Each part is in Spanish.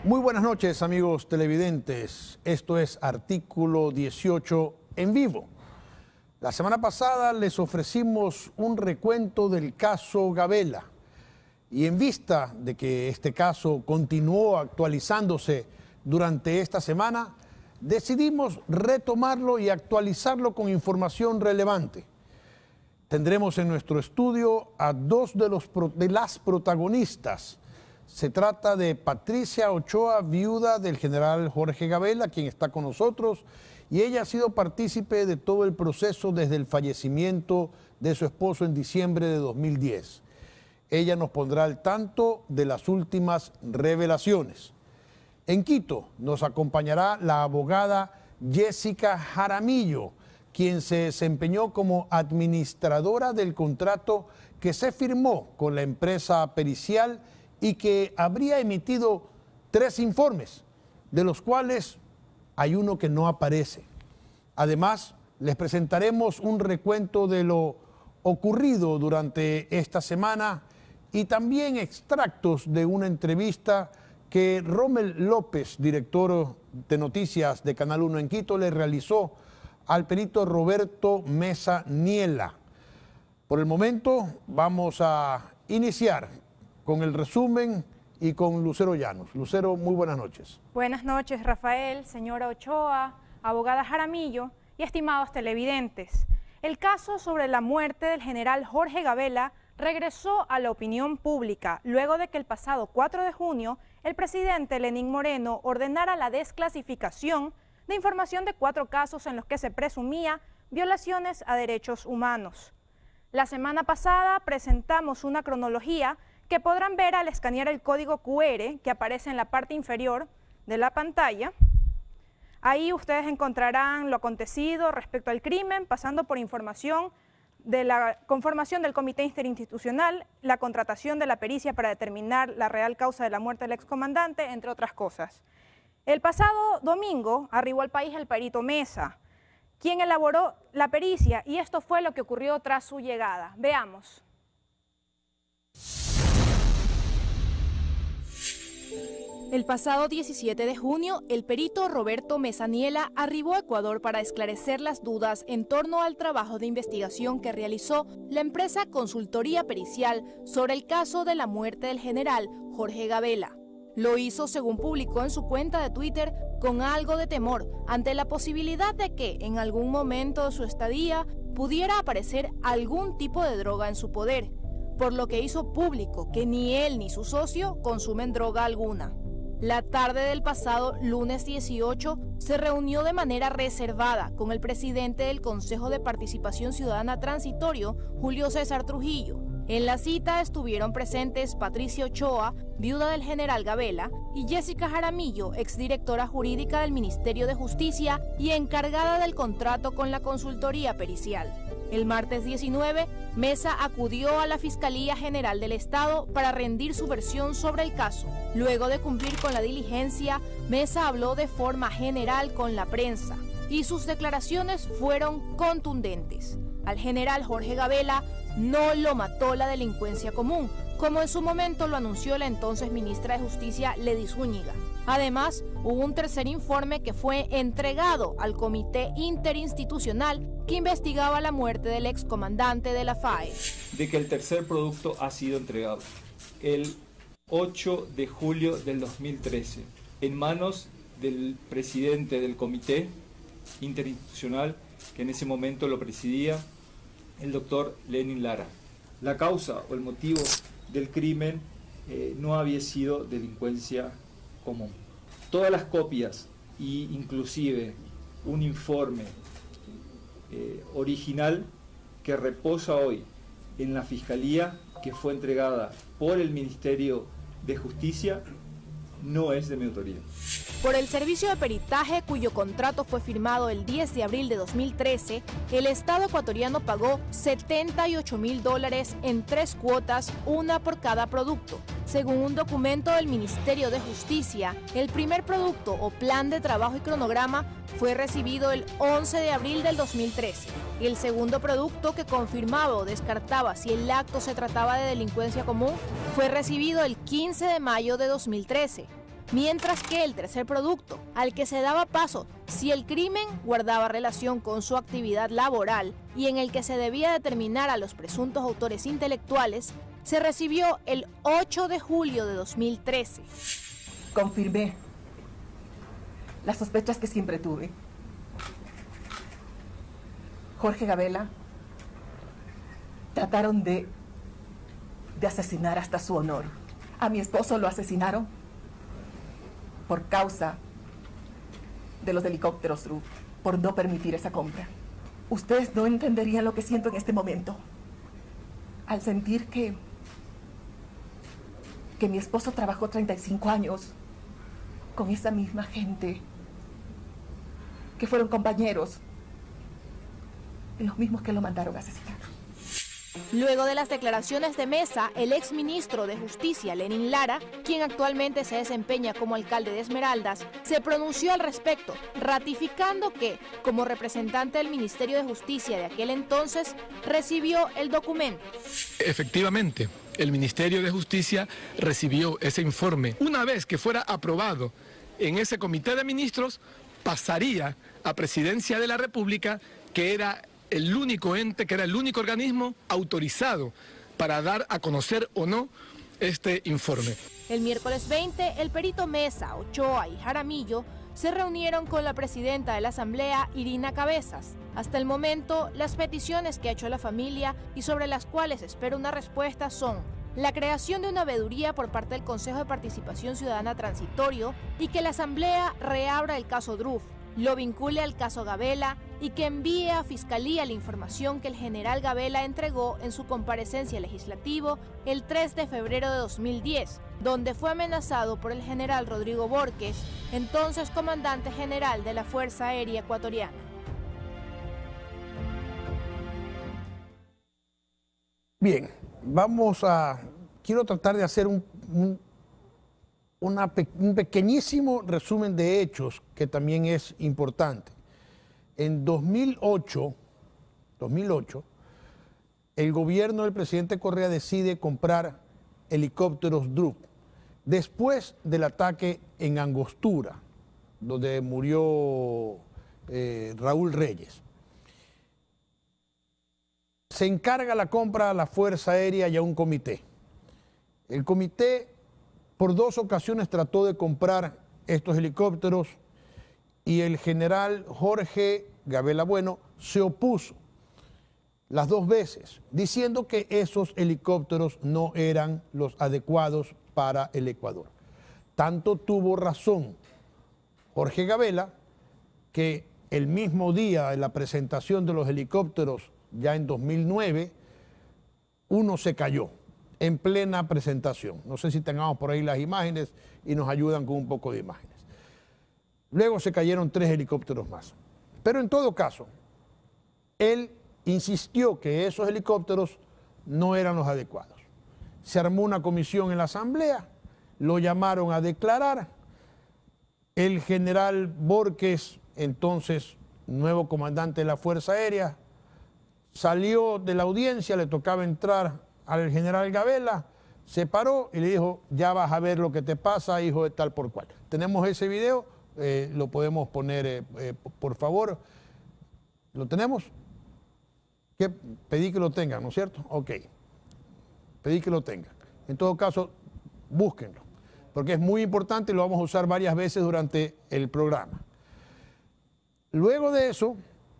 Muy buenas noches, amigos televidentes. Esto es Artículo 18 en vivo. La semana pasada les ofrecimos un recuento del caso Gabela y en vista de que este caso continuó actualizándose durante esta semana, decidimos retomarlo y actualizarlo con información relevante. Tendremos en nuestro estudio a dos de las protagonistas. Se trata de Patricia Ochoa, viuda del general Jorge Gabela, quien está con nosotros, y ella ha sido partícipe de todo el proceso desde el fallecimiento de su esposo en diciembre de 2010. Ella nos pondrá al tanto de las últimas revelaciones. En Quito nos acompañará la abogada Jessica Jaramillo, quien se desempeñó como administradora del contrato que se firmó con la empresa pericial y que habría emitido 3 informes, de los cuales hay uno que no aparece. Además, les presentaremos un recuento de lo ocurrido durante esta semana y también extractos de una entrevista que Rommel López, director de noticias de Canal 1 en Quito, le realizó al perito Roberto Mesa Niela. Por el momento vamos a iniciar con el resumen y con Lucero Llanos. Lucero, muy buenas noches. Buenas noches, Rafael, señora Ochoa, abogada Jaramillo y estimados televidentes. El caso sobre la muerte del general Jorge Gabela regresó a la opinión pública luego de que el pasado 4 de junio el presidente Lenín Moreno ordenara la desclasificación de información de 4 casos en los que se presumía violaciones a derechos humanos. La semana pasada presentamos una cronología que podrán ver al escanear el código QR que aparece en la parte inferior de la pantalla. Ahí ustedes encontrarán lo acontecido respecto al crimen, pasando por información de la conformación del comité interinstitucional, la contratación de la pericia para determinar la real causa de la muerte del excomandante, entre otras cosas. El pasado domingo arribó al país el perito Mesa, quien elaboró la pericia, y esto fue lo que ocurrió tras su llegada. Veamos. El pasado 17 de junio, el perito Roberto Mesa Niela arribó a Ecuador para esclarecer las dudas en torno al trabajo de investigación que realizó la empresa Consultoría Pericial sobre el caso de la muerte del general Jorge Gabela. Lo hizo, según publicó en su cuenta de Twitter, con algo de temor ante la posibilidad de que en algún momento de su estadía pudiera aparecer algún tipo de droga en su poder, por lo que hizo público que ni él ni su socio consumen droga alguna. La tarde del pasado lunes 18 se reunió de manera reservada con el presidente del Consejo de Participación Ciudadana Transitorio, Julio César Trujillo. En la cita estuvieron presentes Patricia Ochoa, viuda del general Gabela, y Jessica Jaramillo, exdirectora jurídica del Ministerio de Justicia y encargada del contrato con la consultoría pericial. El martes 19, Mesa acudió a la Fiscalía General del Estado para rendir su versión sobre el caso. Luego de cumplir con la diligencia, Mesa habló de forma general con la prensa y sus declaraciones fueron contundentes. Al general Jorge Gabela no lo mató la delincuencia común, como en su momento lo anunció la entonces ministra de Justicia, Ledy Zúñiga. Además, hubo un tercer informe que fue entregado al comité interinstitucional que investigaba la muerte del excomandante de la FAE. De que el tercer producto ha sido entregado el 8 de julio del 2013 en manos del presidente del comité interinstitucional, que en ese momento lo presidía el doctor Lenín Lara. La causa o el motivo del crimen no había sido delincuencia común. Todas las copias e inclusive un informe original que reposa hoy en la Fiscalía, que fue entregada por el Ministerio de Justicia, no es de mi autoría. Por el servicio de peritaje, cuyo contrato fue firmado el 10 de abril de 2013, el Estado ecuatoriano pagó $78.000 en 3 cuotas, una por cada producto. Según un documento del Ministerio de Justicia, el primer producto o plan de trabajo y cronograma fue recibido el 11 de abril del 2013. Y el segundo producto, que confirmaba o descartaba si el acto se trataba de delincuencia común, fue recibido el 15 de mayo de 2013. mientras que el tercer producto, al que se daba paso si el crimen guardaba relación con su actividad laboral y en el que se debía determinar a los presuntos autores intelectuales, se recibió el 8 de julio de 2013. Confirmé las sospechas que siempre tuve. Jorge Gabela trataron de asesinar hasta su honor. A mi esposo lo asesinaron por causa de los helicópteros RUF, por no permitir esa compra. Ustedes no entenderían lo que siento en este momento al sentir que mi esposo trabajó 35 años con esa misma gente, que fueron compañeros, los mismos que lo mandaron a asesinar. Luego de las declaraciones de Mesa, el exministro de Justicia, Lenin Lara, quien actualmente se desempeña como alcalde de Esmeraldas, se pronunció al respecto, ratificando que, como representante del Ministerio de Justicia de aquel entonces, recibió el documento. Efectivamente, el Ministerio de Justicia recibió ese informe. Una vez que fuera aprobado en ese comité de ministros, pasaría a Presidencia de la República, que era el único ente, que era el único organismo autorizado para dar a conocer o no este informe. El miércoles 20, el perito Mesa, Ochoa y Jaramillo se reunieron con la presidenta de la Asamblea, Irina Cabezas. Hasta el momento, las peticiones que ha hecho la familia y sobre las cuales espera una respuesta son la creación de una veeduría por parte del Consejo de Participación Ciudadana Transitorio y que la Asamblea reabra el caso DRUF, lo vincule al caso Gabela y que envíe a Fiscalía la información que el general Gabela entregó en su comparecencia legislativo el 3 de febrero de 2010, donde fue amenazado por el general Rodrigo Borges, entonces comandante general de la Fuerza Aérea Ecuatoriana. Bien, quiero tratar de hacer un pequeñísimo resumen de hechos que también es importante. En 2008, el gobierno del presidente Correa decide comprar helicópteros DRUF después del ataque en Angostura, donde murió Raúl Reyes. Se encarga la compra a la Fuerza Aérea y a un comité. El comité por 2 ocasiones trató de comprar estos helicópteros y el general Jorge Gabela Bueno se opuso las 2 veces, diciendo que esos helicópteros no eran los adecuados para el Ecuador. Tanto tuvo razón Jorge Gabela que el mismo día de la presentación de los helicópteros, ya en 2009, uno se cayó en plena presentación. No sé si tengamos por ahí las imágenes y nos ayudan con un poco de imágenes. Luego se cayeron 3 helicópteros más. Pero en todo caso, él insistió que esos helicópteros no eran los adecuados. Se armó una comisión en la Asamblea, lo llamaron a declarar. El general Borges, entonces nuevo comandante de la Fuerza Aérea, salió de la audiencia, le tocaba entrar al general Gabela, se paró y le dijo: ya vas a ver lo que te pasa, hijo de tal por cual. Tenemos ese video, lo podemos poner, por favor. ¿Lo tenemos? Pedí que lo tengan, ¿no es cierto? Ok. Pedí que lo tengan. En todo caso, búsquenlo, porque es muy importante y lo vamos a usar varias veces durante el programa. Luego de eso,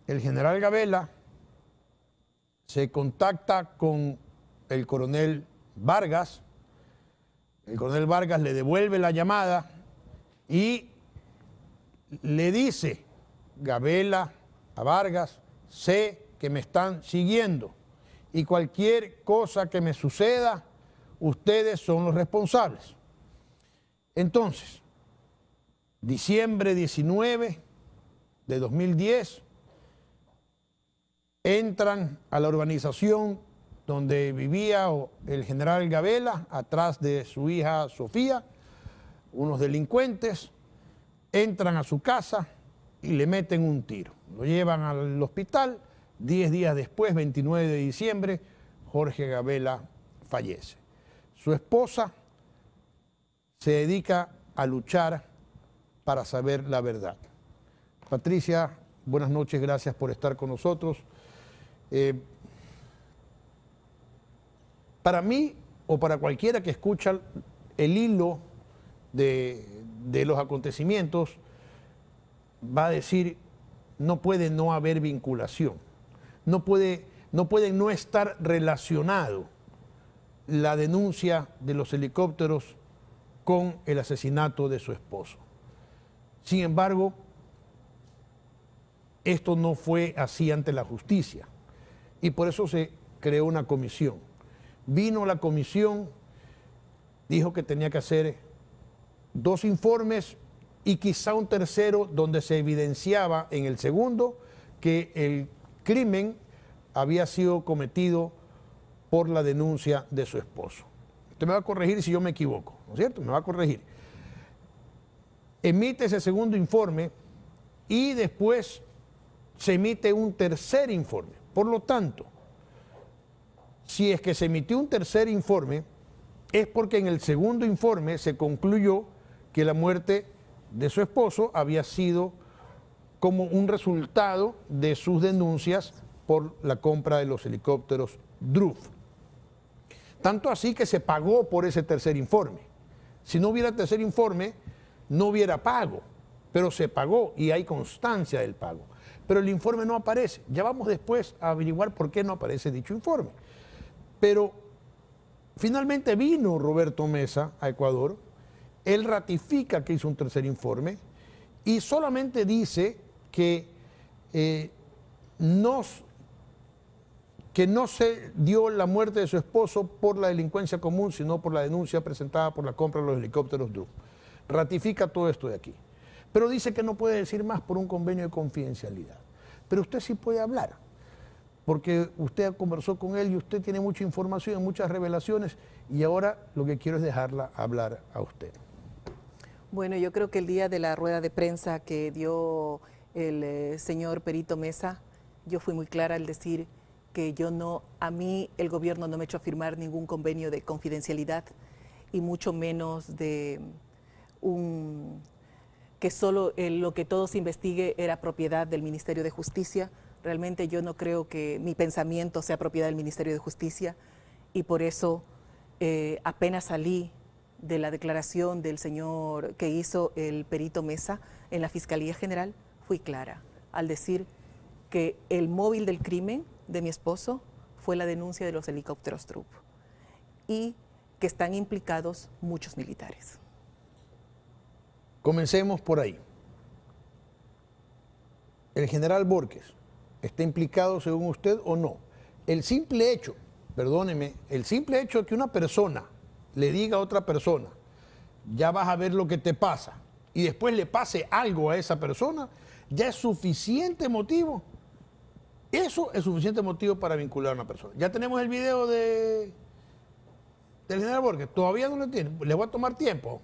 el general Gabela se contacta con el coronel Vargas. El coronel Vargas le devuelve la llamada y le dice Gabela a Vargas: sé que me están siguiendo y cualquier cosa que me suceda, ustedes son los responsables. Entonces, diciembre 19 de 2010, entran a la urbanización donde vivía el general Gabela, atrás de su hija Sofía, unos delincuentes, entran a su casa y le meten un tiro. Lo llevan al hospital. 10 días después, 29 de diciembre, Jorge Gabela fallece. Su esposa se dedica a luchar para saber la verdad. Patricia, buenas noches, gracias por estar con nosotros. Para mí, o para cualquiera que escucha el hilo de los acontecimientos, va a decir, no puede no haber vinculación, no puede no estar relacionado la denuncia de los helicópteros con el asesinato de su esposo. Sin embargo, esto no fue así ante la justicia y por eso se creó una comisión. Vino la comisión, dijo que tenía que hacer 2 informes y quizá un tercero donde se evidenciaba en el segundo que el crimen había sido cometido por la denuncia de su esposo. Usted me va a corregir si yo me equivoco, ¿no es cierto? Me va a corregir. Emite ese segundo informe y después se emite un tercer informe. Por lo tanto, si es que se emitió un tercer informe, es porque en el segundo informe se concluyó que la muerte de su esposo había sido como un resultado de sus denuncias por la compra de los helicópteros DRUF. Tanto así que se pagó por ese tercer informe. Si no hubiera tercer informe, no hubiera pago, pero se pagó y hay constancia del pago. Pero el informe no aparece. Ya vamos después a averiguar por qué no aparece dicho informe. Pero finalmente vino Roberto Mesa a Ecuador, él ratifica que hizo un tercer informe y solamente dice que no se dio la muerte de su esposo por la delincuencia común, sino por la denuncia presentada por la compra de los helicópteros DRUF. Ratifica todo esto de aquí. Pero dice que no puede decir más por un convenio de confidencialidad. Pero usted sí puede hablar, porque usted conversó con él y usted tiene mucha información, muchas revelaciones, y ahora lo que quiero es dejarla hablar a usted. Bueno, yo creo que el día de la rueda de prensa que dio el señor Perito Mesa, yo fui muy clara al decir que a mí el gobierno no me echó a firmar ningún convenio de confidencialidad y mucho menos de que solo lo que todo se investigue era propiedad del Ministerio de Justicia. Realmente yo no creo que mi pensamiento sea propiedad del Ministerio de Justicia y por eso apenas salí de la declaración del señor que hizo el Perito Mesa en la Fiscalía General, fui clara al decir que el móvil del crimen de mi esposo fue la denuncia de los helicópteros DRUF y que están implicados muchos militares. Comencemos por ahí. ¿El general Borges está implicado según usted o no? El simple hecho, perdóneme, el simple hecho de que una persona le diga a otra persona, ya vas a ver lo que te pasa, y después le pase algo a esa persona, ya es suficiente motivo. Eso es suficiente motivo para vincular a una persona. Ya tenemos el video del general Borges. Todavía no lo tiene. Le voy a tomar tiempo.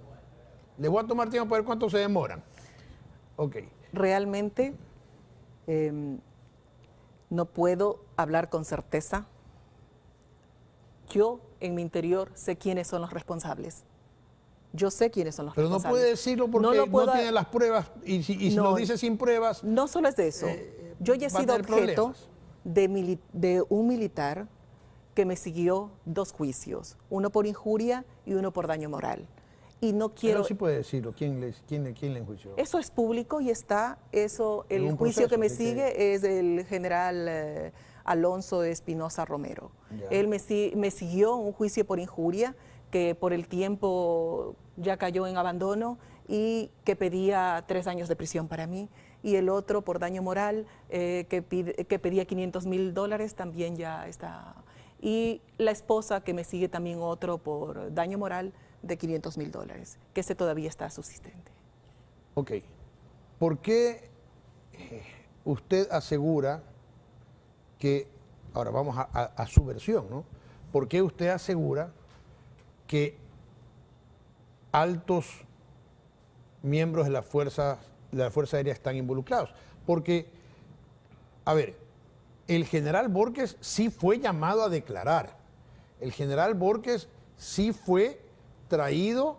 Le voy a tomar tiempo para ver cuánto se demoran. Ok. Realmente no puedo hablar con certeza. Yo en mi interior sé quiénes son los responsables. Yo sé quiénes son los responsables. Pero no puede decirlo porque no tiene las pruebas y si lo dice sin pruebas... No solo es de eso. Yo ya he sido objeto de un militar que me siguió 2 juicios, uno por injuria y uno por daño moral. Y no quiero... Pero sí puede decirlo, ¿quién le enjuició? Eso es público y está, el juicio que me sigue es el general Alonso Espinosa Romero. Ya. Él me siguió un juicio por injuria que por el tiempo ya cayó en abandono y que pedía 3 años de prisión para mí. Y el otro por daño moral que pedía $500,000 también ya está. Y la esposa que me sigue también otro por daño moral de $500,000, que ese todavía está subsistente. Ok. ¿Por qué usted asegura que, ahora vamos a su versión, ¿no? ¿Por qué usted asegura que altos miembros de la Fuerza Aérea están involucrados? Porque, a ver, el general Borges sí fue llamado a declarar. El general Borges sí fue traído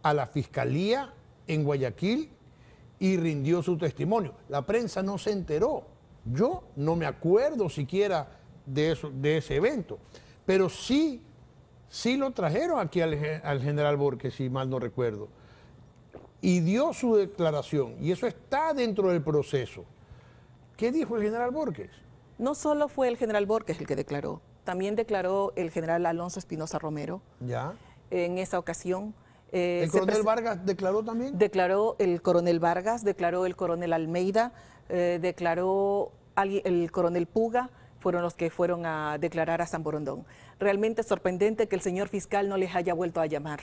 a la Fiscalía en Guayaquil y rindió su testimonio. La prensa no se enteró. Yo no me acuerdo siquiera de ese evento, pero sí lo trajeron aquí al general Borges, si mal no recuerdo, y dio su declaración, y eso está dentro del proceso. ¿Qué dijo el general Borges? No solo fue el general Borges el que declaró, también declaró el general Alonso Espinosa Romero. Ya. En esa ocasión. ¿El coronel Vargas declaró también? Declaró el coronel Vargas, declaró el coronel Almeida, declaró el coronel Puga, fueron los que fueron a declarar a San Borondón. Realmente es sorprendente que el señor fiscal no les haya vuelto a llamar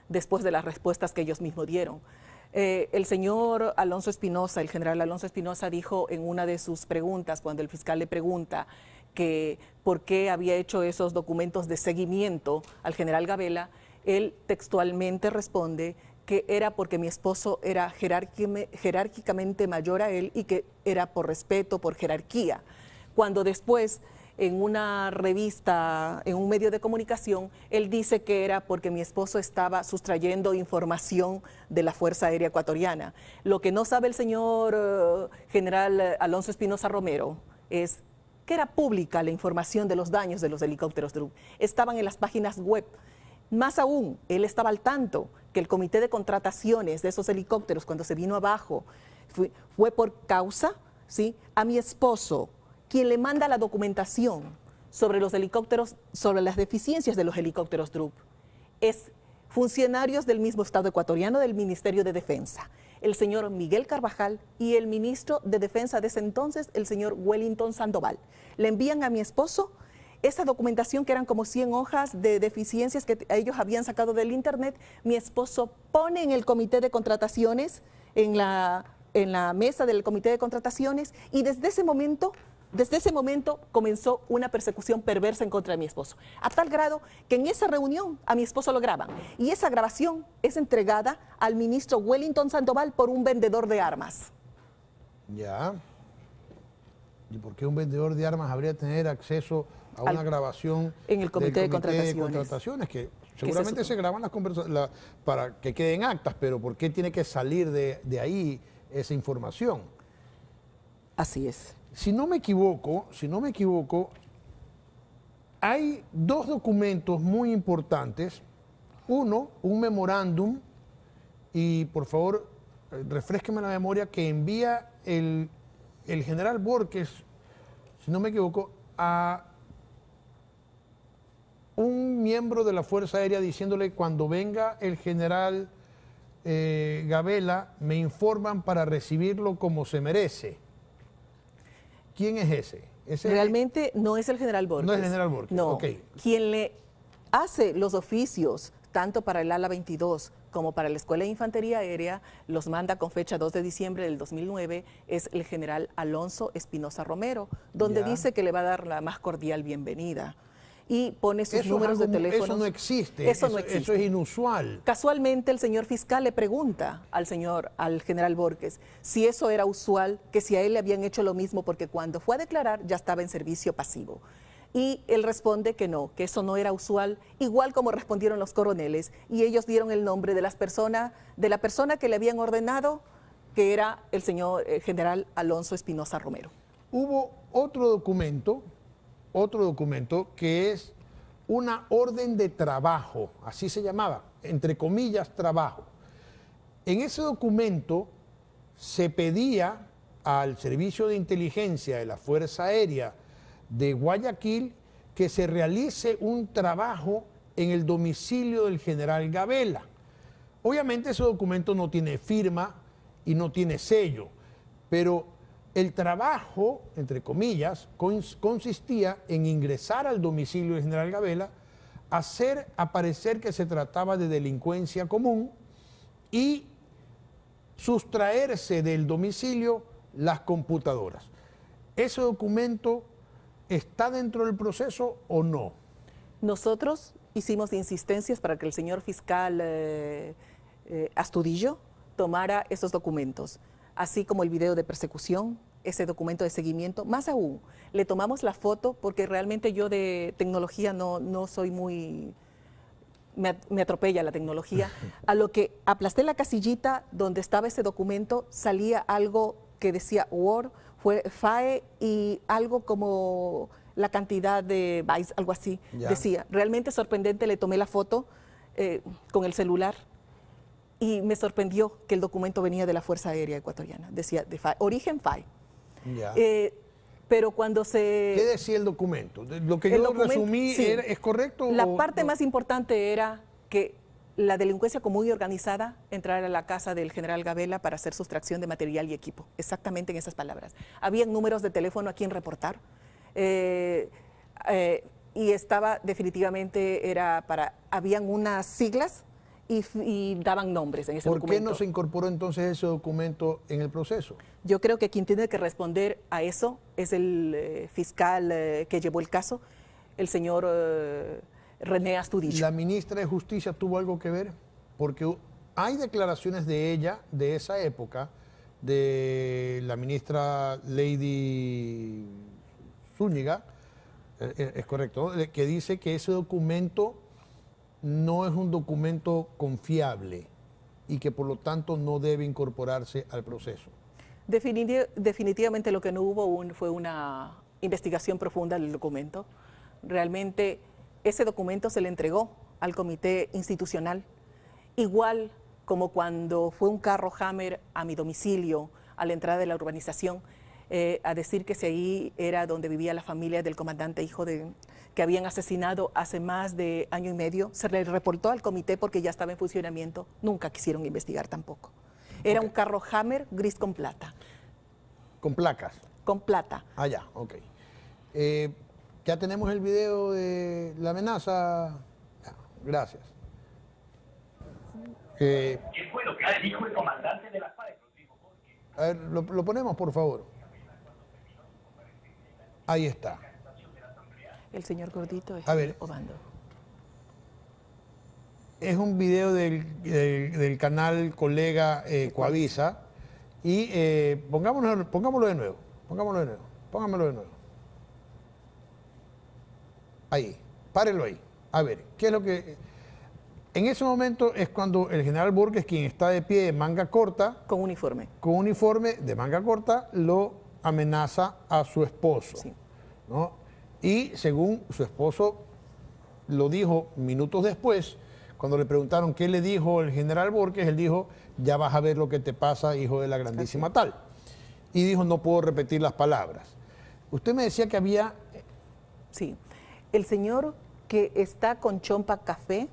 después de las respuestas que ellos mismos dieron. El señor Alonso Espinosa, el general Alonso Espinosa, dijo en una de sus preguntas, cuando el fiscal le pregunta que por qué había hecho esos documentos de seguimiento al general Gabela, él textualmente responde que era porque mi esposo era jerárquicamente mayor a él y que era por respeto, por jerarquía. Cuando después, en una revista, en un medio de comunicación, él dice que era porque mi esposo estaba sustrayendo información de la Fuerza Aérea Ecuatoriana. Lo que no sabe el señor general Alonso Espinosa Romero es que era pública la información de los daños de los helicópteros Drup. Estaban en las páginas web. Más aún, él estaba al tanto que el comité de contrataciones de esos helicópteros, cuando se vino abajo, fue por causa, ¿sí?, a mi esposo, quien le manda la documentación sobre los helicópteros, sobre las deficiencias de los helicópteros Drup. Es funcionarios del mismo Estado ecuatoriano, del Ministerio de Defensa, el señor Miguel Carvajal y el ministro de Defensa de ese entonces, el señor Wellington Sandoval. Le envían a mi esposo esa documentación, que eran como 100 hojas de deficiencias que ellos habían sacado del internet. Mi esposo pone en el comité de contrataciones, en la mesa del comité de contrataciones, y desde ese momento comenzó una persecución perversa en contra de mi esposo, a tal grado que en esa reunión a mi esposo lo graban, y esa grabación es entregada al ministro Wellington Sandoval por un vendedor de armas. Ya. ¿Y por qué un vendedor de armas habría de tener acceso a una grabación en el comité de contrataciones? Que seguramente se graban las conversaciones para que queden actas, pero ¿por qué tiene que salir de ahí esa información? Así es. Si no me equivoco, hay dos documentos muy importantes. Uno, un memorándum, y por favor, refrésqueme la memoria, que envía el general Borges, si no me equivoco, a un miembro de la Fuerza Aérea diciéndole: cuando venga el general Gabela, me informan para recibirlo como se merece. ¿Quién es ese? Realmente no es el general Borges. No es el general Borges. No. Okay. Quien le hace los oficios, tanto para el ala 22 como para la Escuela de Infantería Aérea, los manda con fecha 2 de diciembre del 2009, es el general Alonso Espinosa Romero, donde dice que le va a dar la más cordial bienvenida. Y pone sus números de teléfono. Eso no existe. Eso es inusual. Casualmente el señor fiscal le pregunta al general Borges si eso era usual, que si a él le habían hecho lo mismo, porque cuando fue a declarar ya estaba en servicio pasivo. Y él responde que no, que eso no era usual, igual como respondieron los coroneles, y ellos dieron el nombre de la persona que le habían ordenado, que era el señor general Alonso Espinosa Romero. Hubo otro documento que es una orden de trabajo, así se llamaba, entre comillas, trabajo. En ese documento se pedía al Servicio de Inteligencia de la Fuerza Aérea de Guayaquil que se realice un trabajo en el domicilio del general Gabela. Obviamente ese documento no tiene firma y no tiene sello, pero el trabajo, entre comillas, consistía en ingresar al domicilio del general Gabela, hacer aparecer que se trataba de delincuencia común y sustraerse del domicilio las computadoras. ¿Ese documento está dentro del proceso o no? Nosotros hicimos insistencias para que el señor fiscal Astudillo tomara esos documentos, así como el video de persecución, ese documento de seguimiento. Más aún, le tomamos la foto, porque realmente yo de tecnología no soy muy me atropella la tecnología, a lo que aplasté la casillita donde estaba ese documento, salía algo que decía Word, fue FAE y algo como la cantidad de bytes, algo así, decía. Realmente sorprendente, le tomé la foto con el celular y me sorprendió que el documento venía de la Fuerza Aérea Ecuatoriana, decía de FAE, origen FAE. Pero cuando se... ¿Qué decía el documento? Lo que yo resumí, sí, ¿es correcto? La parte más importante era que la delincuencia común y organizada entrara a la casa del general Gabela para hacer sustracción de material y equipo, exactamente en esas palabras. Habían números de teléfono a quien reportar y estaba definitivamente, habían unas siglas y daban nombres en ese documento. ¿Por qué no se incorporó entonces ese documento en el proceso? Yo creo que quien tiene que responder a eso es el fiscal que llevó el caso, el señor René Astudillo. ¿La ministra de Justicia tuvo algo que ver? Porque hay declaraciones de ella, de esa época, de la ministra Lady Zúñiga, es correcto, que dice que ese documento no es un documento confiable y que por lo tanto no debe incorporarse al proceso. Definitivamente lo que no hubo fue una investigación profunda del documento. Realmente ese documento se le entregó al comité institucional, igual como cuando fue un carro Hammer a mi domicilio, a la entrada de la urbanización, a decir que si ahí era donde vivía la familia del comandante hijo que habían asesinado hace más de año y medio. Se le reportó al comité porque ya estaba en funcionamiento. Nunca quisieron investigar tampoco. Era un carro Hammer gris con plata. ¿Con placas? Con plata. Ah, ya, ok. Ya tenemos el video de la amenaza. Ya, gracias. ¿Qué fue lo que dijo el comandante de la FARC? A ver, lo ponemos, por favor. Ahí está. El señor gordito es Obando. Es un video del canal Colega Coavisa y pongámoslo de nuevo. Póngamelo de nuevo. Ahí, párelo ahí. A ver, ¿qué es lo que...? En ese momento es cuando el general Borges, quien está de pie de manga corta... Con uniforme. Con uniforme de manga corta, lo amenaza a su esposo. Sí. ¿No? Y según su esposo lo dijo minutos después, cuando le preguntaron qué le dijo el general Borges, él dijo, ya vas a ver lo que te pasa, hijo de la grandísima tal. Y dijo, no puedo repetir las palabras. Usted me decía que había... Sí, el señor que está con Chompa Café,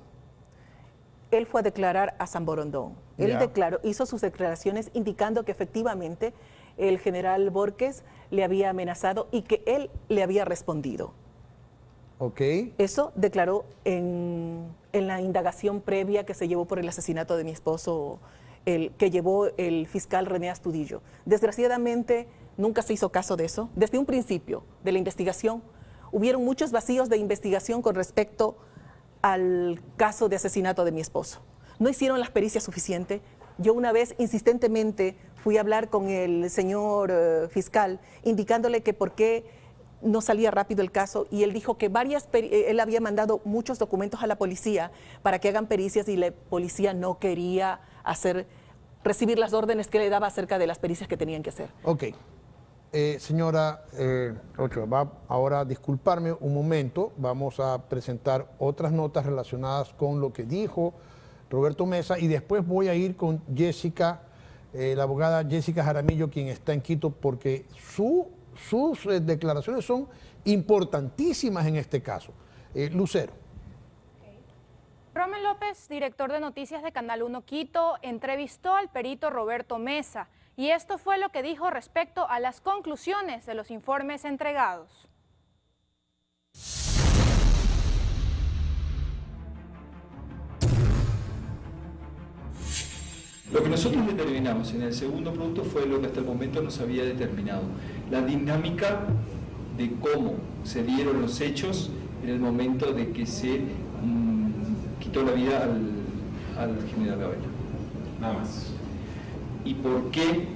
él fue a declarar a San Borondón. Él hizo sus declaraciones indicando que efectivamente el general Borges le había amenazado y que él le había respondido. Ok. Eso declaró en la indagación previa que se llevó por el asesinato de mi esposo, que llevó el fiscal René Astudillo. Desgraciadamente, nunca se hizo caso de eso. Desde un principio de la investigación, hubieron muchos vacíos de investigación con respecto al caso de asesinato de mi esposo. No hicieron las pericias suficientes. Yo una vez insistentemente fui a hablar con el señor fiscal, indicándole que por qué no salía rápido el caso, y él dijo que él había mandado muchos documentos a la policía para que hagan pericias y la policía no quería recibir las órdenes que le daba acerca de las pericias que tenían que hacer. Ok. Señora Ochoa, va ahora a disculparme un momento, vamos a presentar otras notas relacionadas con lo que dijo Roberto Mesa y después voy a ir con Jessica, la abogada Jessica Jaramillo, quien está en Quito, porque sus declaraciones son importantísimas en este caso. Lucero. Rommel López, director de noticias de Canal 1 Quito, entrevistó al perito Roberto Mesa y esto fue lo que dijo respecto a las conclusiones de los informes entregados. Lo que nosotros determinamos en el segundo producto fue lo que hasta el momento no se había determinado, la dinámica de cómo se dieron los hechos en el momento de que se quitó la vida al general Gabela. Nada más. Y por qué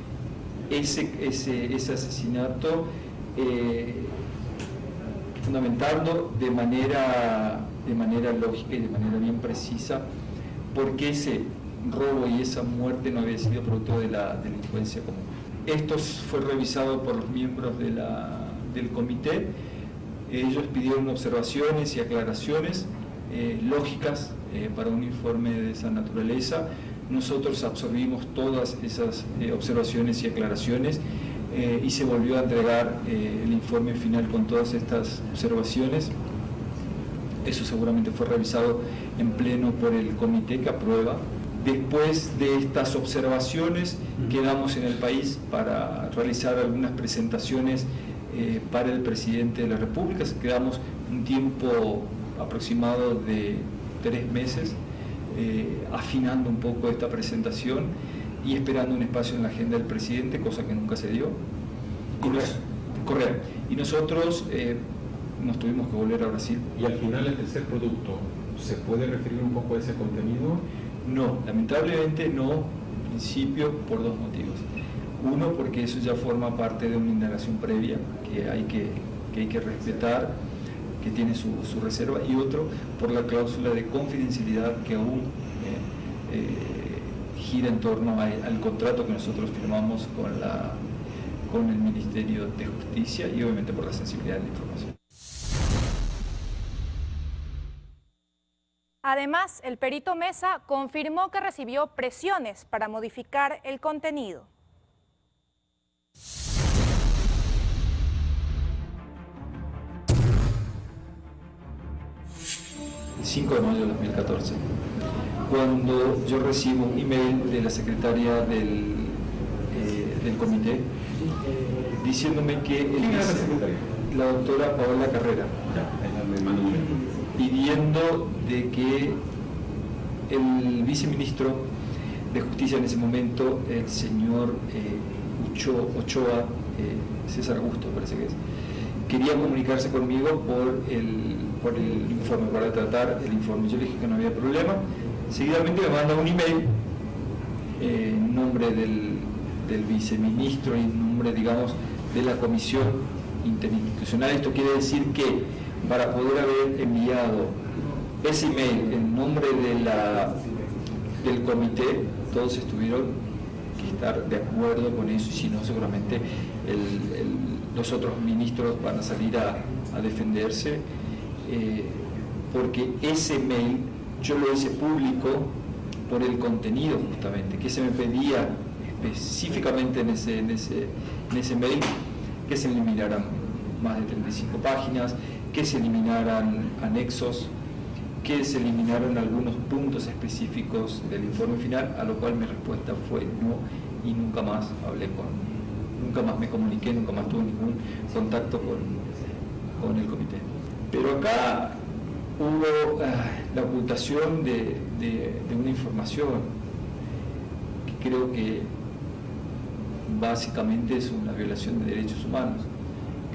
ese asesinato, fundamentando de manera de manera lógica y de manera bien precisa por qué ese robo y esa muerte no había sido producto de la delincuencia común. Esto fue revisado por los miembros del comité. Ellos pidieron observaciones y aclaraciones lógicas para un informe de esa naturaleza. Nosotros absorbimos todas esas observaciones y aclaraciones y se volvió a entregar el informe final con todas estas observaciones. Eso seguramente fue revisado en pleno por el comité que aprueba. Después de estas observaciones quedamos en el país para realizar algunas presentaciones para el presidente de la República. Quedamos un tiempo aproximado de 3 meses afinando un poco esta presentación y esperando un espacio en la agenda del presidente, cosa que nunca se dio. Correcto. Y nosotros nos tuvimos que volver a Brasil. ¿Y al final el tercer producto, se puede referir un poco a ese contenido? No, lamentablemente no, en principio por 2 motivos. Uno, porque eso ya forma parte de una indagación previa que hay que respetar, que tiene su reserva, y otro, por la cláusula de confidencialidad que aún gira en torno al contrato que nosotros firmamos con el Ministerio de Justicia y obviamente por la sensibilidad de la información. Además, el perito Mesa confirmó que recibió presiones para modificar el contenido. El 5 de mayo de 2014, cuando yo recibo un email de la secretaria del comité diciéndome que la doctora Paola Carrera, pidiendo de que el viceministro de Justicia en ese momento, el señor Ochoa, César Augusto parece que es, quería comunicarse conmigo por el informe, para tratar el informe. Yo le dije que no había problema. Seguidamente me manda un email en nombre del viceministro y en nombre, digamos, de la comisión interinstitucional. Esto quiere decir que para poder haber enviado ese email en nombre del comité, todos tuvieron que estar de acuerdo con eso, y si no, seguramente los otros ministros van a salir a defenderse, porque ese mail yo lo hice público por el contenido justamente, que se me pedía específicamente en ese mail, que se eliminaran más de 35 páginas, que se eliminaran anexos, que se eliminaran algunos puntos específicos del informe final, a lo cual mi respuesta fue no, y nunca más nunca más me comuniqué, nunca más tuve ningún contacto con el comité. Pero acá hubo la ocultación de una información que creo que básicamente es una violación de derechos humanos.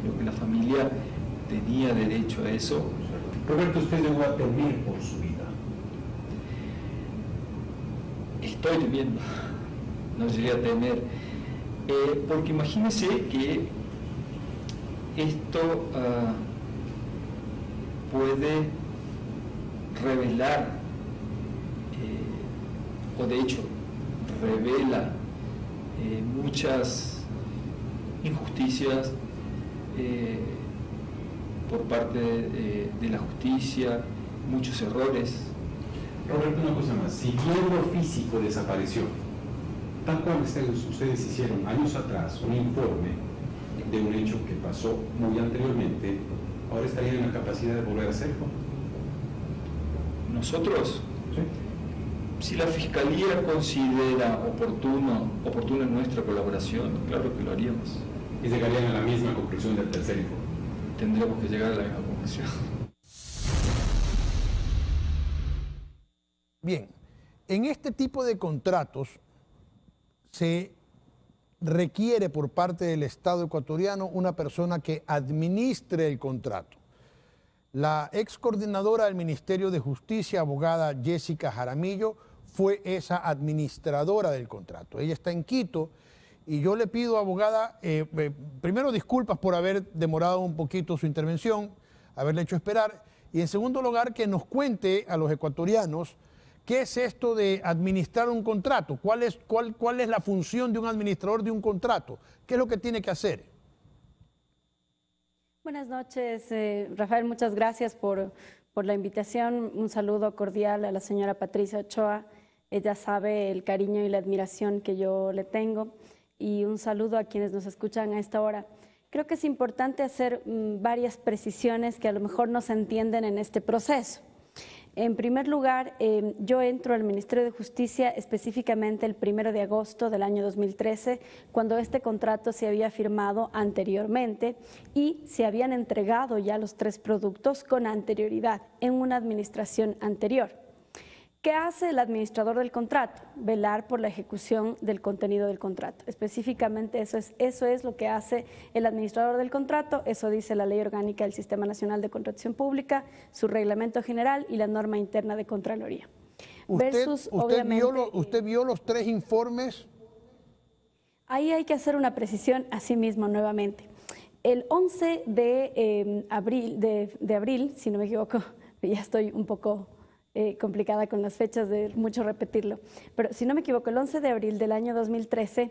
Creo que la familia tenía derecho a eso. Roberto, usted llegó a temer por su vida. Estoy temiendo, no llegué a temer, porque imagínese que esto puede revelar, o de hecho revela muchas injusticias por parte de la justicia, muchos errores. Roberto, una cosa más, si bien lo físico desapareció, tal cual ustedes hicieron años atrás un informe de un hecho que pasó muy anteriormente, ¿ahora estarían en la capacidad de volver a hacerlo? ¿Nosotros? Sí. Si la Fiscalía considera oportuna nuestra colaboración, claro que lo haríamos. ¿Y llegarían a la misma conclusión del tercer informe? Tendremos que llegar a la misma conclusión. Bien, en este tipo de contratos se requiere por parte del Estado ecuatoriano una persona que administre el contrato. La ex coordinadora del Ministerio de Justicia, abogada Jessica Jaramillo, fue esa administradora del contrato. Ella está en Quito y yo le pido, abogada, primero disculpas por haber demorado un poquito su intervención, haberle hecho esperar, Y en segundo lugar, que nos cuente a los ecuatorianos qué es esto de administrar un contrato, cuál es la función de un administrador de un contrato, qué es lo que tiene que hacer. Buenas noches, Rafael, muchas gracias por la invitación. Un saludo cordial a la señora Patricia Ochoa. Ella sabe el cariño y la admiración que yo le tengo. Y un saludo a quienes nos escuchan a esta hora. Creo que es importante hacer varias precisiones que a lo mejor no se entienden en este proceso. En primer lugar, yo entro al Ministerio de Justicia específicamente el 1 de agosto del año 2013, cuando este contrato se había firmado anteriormente y se habían entregado ya los 3 productos con anterioridad en una administración anterior. ¿Qué hace el administrador del contrato? Velar por la ejecución del contenido del contrato. Específicamente eso es lo que hace el administrador del contrato, eso dice la Ley Orgánica del Sistema Nacional de Contratación Pública, su reglamento general y la norma interna de Contraloría. ¿Usted vio los 3 informes? Ahí hay que hacer una precisión a sí mismo nuevamente. El 11 de abril, si no me equivoco, ya estoy un poco complicada con las fechas de mucho repetirlo, pero si no me equivoco, el 11 de abril del año 2013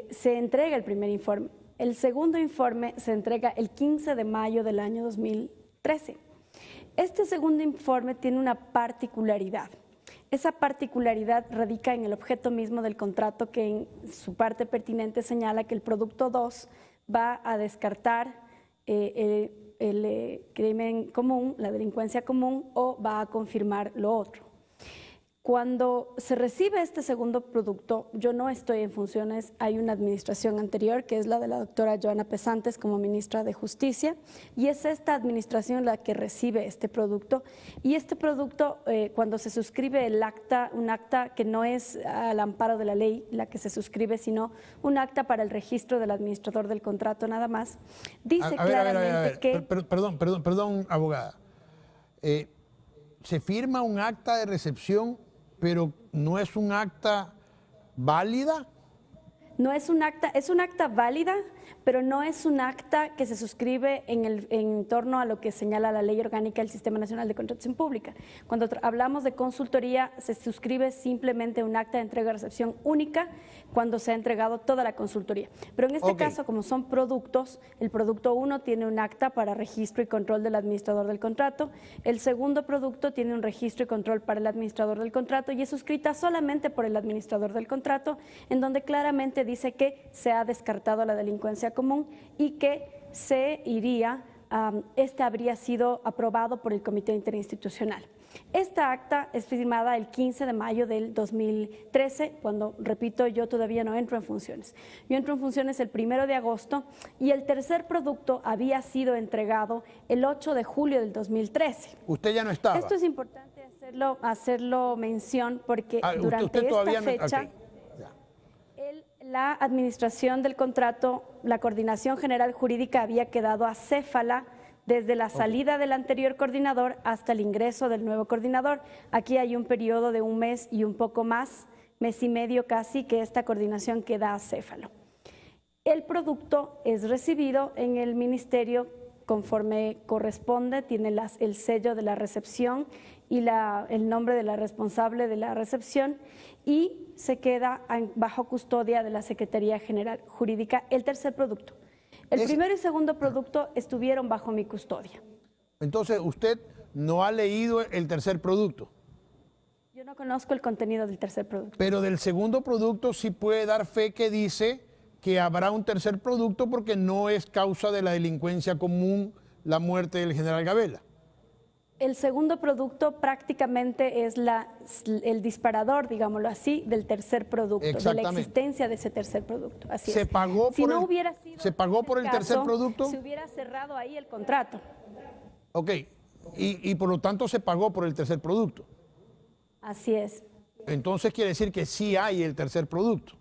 se entrega el primer informe. El segundo informe se entrega el 15 de mayo del año 2013. Este segundo informe tiene una particularidad. Esa particularidad radica en el objeto mismo del contrato, que en su parte pertinente señala que el producto 2 va a descartar el crimen común, la delincuencia común, o va a confirmar lo otro. Cuando se recibe este segundo producto, yo no estoy en funciones, hay una administración anterior que es la de la doctora Joana Pesantes como ministra de Justicia, y es esta administración la que recibe este producto. Y este producto, cuando se suscribe el acta, un acta que no es al amparo de la ley la que se suscribe, sino un acta para el registro del administrador del contrato nada más, dice claramente que... Perdón, abogada. Se firma un acta de recepción, pero no es un acta válida. No es un acta válida, pero no es un acta que se suscribe en torno a lo que señala la Ley Orgánica del Sistema Nacional de Contratación Pública. Cuando hablamos de consultoría, se suscribe simplemente un acta de entrega-recepción única cuando se ha entregado toda la consultoría. Pero en este caso, como son productos, el producto 1 tiene un acta para registro y control del administrador del contrato, el segundo producto tiene un registro y control para el administrador del contrato y es suscrita solamente por el administrador del contrato, en donde claramente dice que se ha descartado la delincuencia común y que se iría, este habría sido aprobado por el Comité Interinstitucional. Esta acta es firmada el 15 de mayo del 2013, cuando, repito, yo todavía no entro en funciones. Yo entro en funciones el 1 de agosto y el tercer producto había sido entregado el 8 de julio del 2013. ¿Usted ya no estaba? Esto es importante hacerlo mención porque durante esta fecha... La administración del contrato, la coordinación general jurídica había quedado acéfala desde la salida del anterior coordinador hasta el ingreso del nuevo coordinador. Aquí hay un periodo de 1 mes y un poco más, mes y medio casi, que esta coordinación queda acéfalo. El producto es recibido en el ministerio conforme corresponde, tiene el sello de la recepción y el nombre de la responsable de la recepción y se queda bajo custodia de la Secretaría General Jurídica el tercer producto. El primero y segundo producto estuvieron bajo mi custodia. Entonces, ¿usted no ha leído el tercer producto? Yo no conozco el contenido del tercer producto. Pero del segundo producto sí puede dar fe que dice que habrá un tercer producto porque no es causa de la delincuencia común la muerte del general Gabela. El segundo producto prácticamente es el disparador, digámoslo así, del tercer producto, de la existencia de ese tercer producto. Así ¿Se es. pagó si por no el, hubiera sido ¿se pagó por el tercer producto? Se hubiera cerrado ahí el contrato. Ok, y por lo tanto se pagó por el tercer producto. Así es. Entonces quiere decir que sí hay el tercer producto.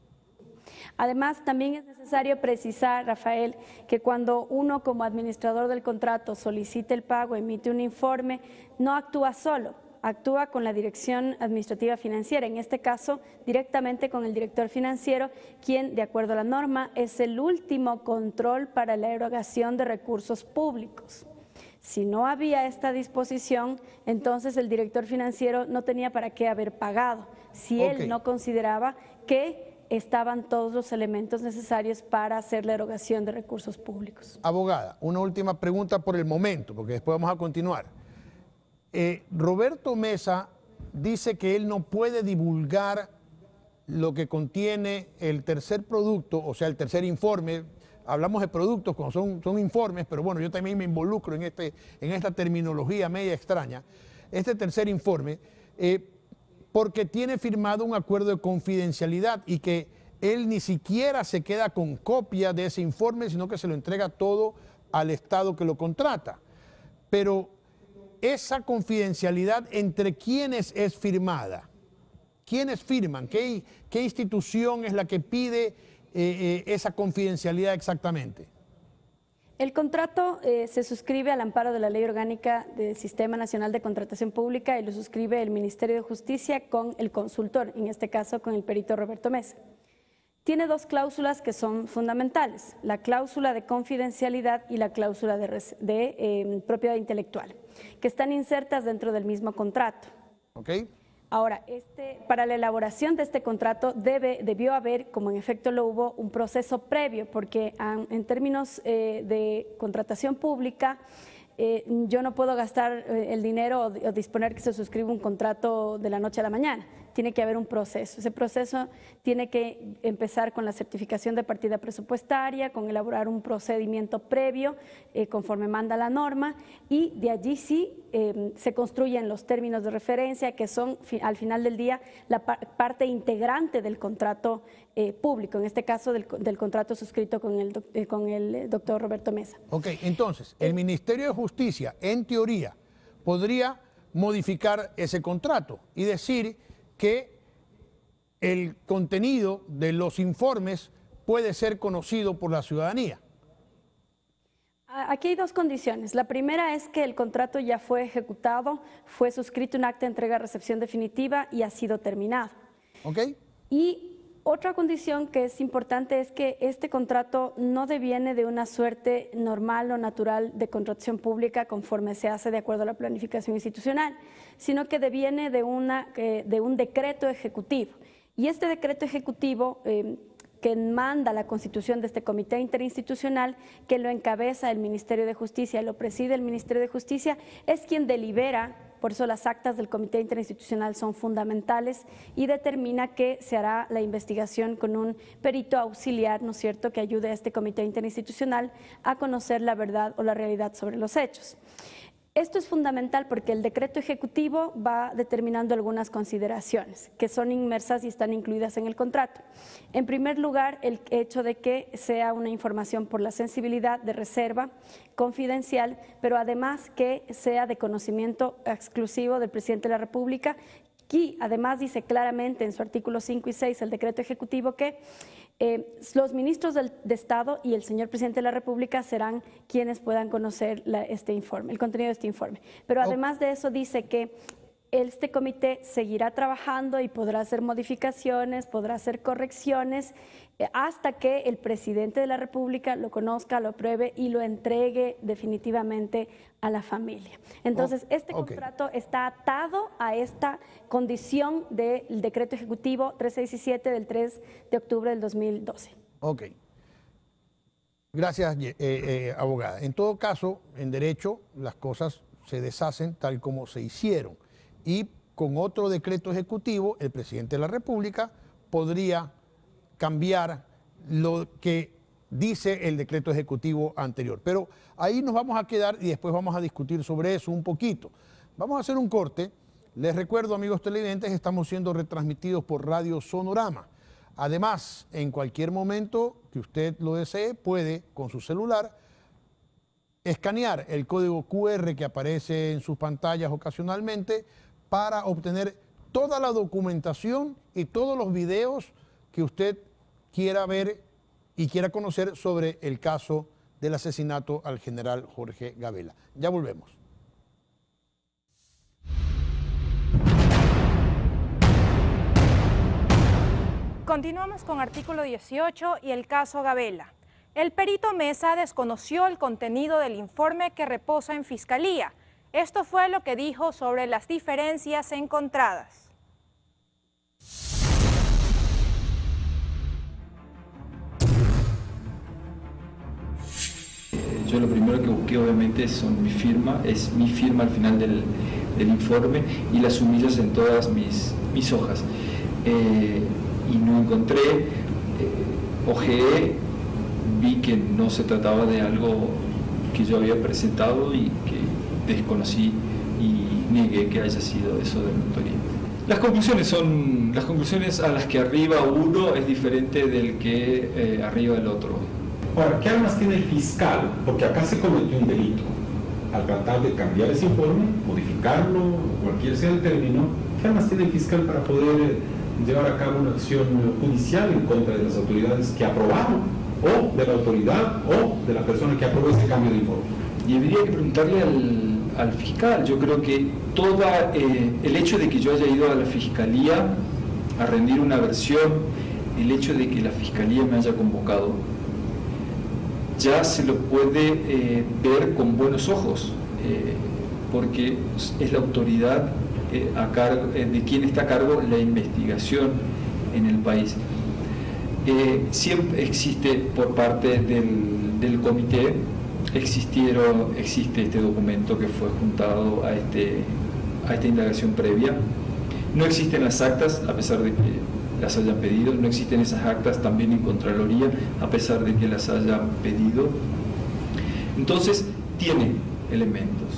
Además, también es necesario precisar, Rafael, que cuando uno como administrador del contrato solicita el pago, emite un informe, no actúa solo, actúa con la Dirección Administrativa Financiera, en este caso directamente con el director financiero, quien, de acuerdo a la norma, es el último control para la erogación de recursos públicos. Si no había esta disposición, entonces el director financiero no tenía para qué haber pagado, si él no consideraba que estaban todos los elementos necesarios para hacer la erogación de recursos públicos. Abogada, una última pregunta por el momento, porque después vamos a continuar. Roberto Mesa dice que él no puede divulgar lo que contiene el tercer producto, o sea, el tercer informe. Hablamos de productos cuando son informes, pero bueno, yo también me involucro en esta terminología media extraña. Este tercer informe, porque tiene firmado un acuerdo de confidencialidad y que él ni siquiera se queda con copia de ese informe, sino que se lo entrega todo al Estado que lo contrata. Pero esa confidencialidad, ¿entre quiénes es firmada? ¿Quiénes firman? ¿Qué institución es la que pide esa confidencialidad exactamente? El contrato se suscribe al amparo de la Ley Orgánica del Sistema Nacional de Contratación Pública y lo suscribe el Ministerio de Justicia con el consultor, en este caso con el perito Roberto Mesa. Tiene dos cláusulas que son fundamentales, la cláusula de confidencialidad y la cláusula de propiedad intelectual, que están insertas dentro del mismo contrato. Okay. Ahora, para la elaboración de este contrato debió haber, como en efecto lo hubo, un proceso previo, porque en términos de contratación pública, yo no puedo gastar el dinero o disponer que se suscriba un contrato de la noche a la mañana. Tiene que haber un proceso. Ese proceso tiene que empezar con la certificación de partida presupuestaria, con elaborar un procedimiento previo conforme manda la norma, y de allí sí se construyen los términos de referencia, que son al final del día la parte integrante del contrato público, en este caso del contrato suscrito con el doctor Roberto Mesa. Ok, entonces, el Ministerio de Justicia, en teoría, podría modificar ese contrato y decir que el contenido de los informes puede ser conocido por la ciudadanía. Aquí hay dos condiciones. La primera es que el contrato ya fue ejecutado, fue suscrito un acta de entrega-recepción definitiva y ha sido terminado. ¿Ok? Y otra condición que es importante es que este contrato no deviene de una suerte normal o natural de contratación pública conforme se hace de acuerdo a la planificación institucional, sino que deviene de un decreto ejecutivo. Y este decreto ejecutivo que manda la constitución de este comité interinstitucional, que lo encabeza el Ministerio de Justicia, lo preside el Ministerio de Justicia, es quien delibera. Por eso las actas del Comité Interinstitucional son fundamentales y determina que se hará la investigación con un perito auxiliar, ¿no es cierto?, que ayude a este Comité Interinstitucional a conocer la verdad o la realidad sobre los hechos. Esto es fundamental porque el decreto ejecutivo va determinando algunas consideraciones que son inmersas y están incluidas en el contrato. En primer lugar, el hecho de que sea una información por la sensibilidad de reserva, confidencial, pero además que sea de conocimiento exclusivo del presidente de la República. Y además dice claramente en su artículo 5 y 6 el decreto ejecutivo que los ministros de Estado y el señor presidente de la República serán quienes puedan conocer este informe, el contenido de este informe. Pero además de eso dice que este comité seguirá trabajando y podrá hacer modificaciones, podrá hacer correcciones hasta que el presidente de la República lo conozca, lo apruebe y lo entregue definitivamente a la familia. Entonces, este contrato está atado a esta condición del decreto ejecutivo 367 del 3 de octubre del 2012. Ok. Gracias, abogada. En todo caso, en derecho, las cosas se deshacen tal como se hicieron. Y con otro decreto ejecutivo, el presidente de la República podría cambiar lo que dice el decreto ejecutivo anterior. Pero ahí nos vamos a quedar y después vamos a discutir sobre eso un poquito. Vamos a hacer un corte. Les recuerdo, amigos televidentes, que estamos siendo retransmitidos por Radio Sonorama. Además, en cualquier momento que usted lo desee, puede con su celular escanear el código QR que aparece en sus pantallas ocasionalmente para obtener toda la documentación y todos los videos que usted quiera ver y quiera conocer sobre el caso del asesinato al general Jorge Gabela. Ya volvemos. Continuamos con artículo 18 y el caso Gabela. El perito Mesa desconoció el contenido del informe que reposa en Fiscalía. Esto fue lo que dijo sobre las diferencias encontradas. Yo lo primero que busqué obviamente es mi firma al final del informe y las humillas en todas mis hojas. Y no encontré, ojeé, vi que no se trataba de algo que yo había presentado y que desconocí y negué que haya sido eso de mi autoría. Las conclusiones a las que arriba uno es diferente del que arriba el otro. Ahora, ¿qué armas tiene el fiscal? Porque acá se cometió un delito. Al tratar de cambiar ese informe, modificarlo, cualquier sea el término, ¿qué armas tiene el fiscal para poder llevar a cabo una acción judicial en contra de las autoridades que aprobaron, o de la autoridad, o de la persona que aprobó ese cambio de informe? Y habría que preguntarle al fiscal. Yo creo que el hecho de que yo haya ido a la fiscalía a rendir una versión, el hecho de que la fiscalía me haya convocado, ya se lo puede ver con buenos ojos, porque es la autoridad de quien está a cargo la investigación en el país. Siempre existe por parte del comité, existe este documento que fue juntado a esta indagación previa. No existen las actas, a pesar de que las hayan pedido, no existen esas actas también en Contraloría, a pesar de que las hayan pedido. Entonces, tiene elementos.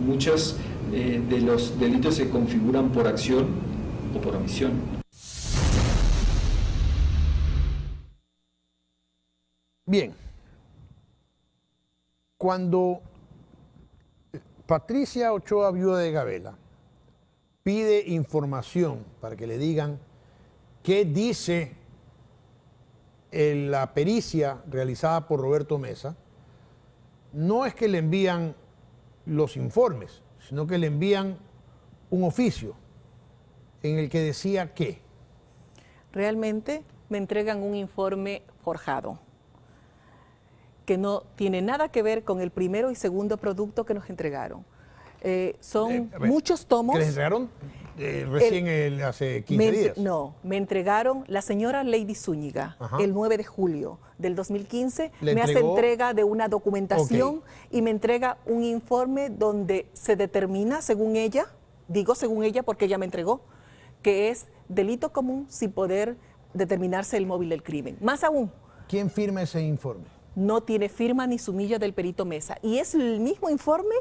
Muchos de los delitos se configuran por acción o por omisión. Bien. Cuando Patricia Ochoa, viuda de Gabela, pide información para que le digan qué dice la pericia realizada por Roberto Mesa, no es que le envían los informes, sino que le envían un oficio en el que decía que realmente me entregan un informe forjado que no tiene nada que ver con el primero y segundo producto que nos entregaron. Son muchos tomos. ¿Que les entregaron recién hace 15 días? No, me entregaron la señora Lady Zúñiga. Ajá. El 9 de julio del 2015. Me hace entrega de una documentación y me entrega un informe donde se determina, según ella, digo según ella porque ella me entregó, que es delito común sin poder determinarse el móvil del crimen. Más aún. ¿Quién firma ese informe? No tiene firma ni sumilla del perito Mesa. Y es el mismo informe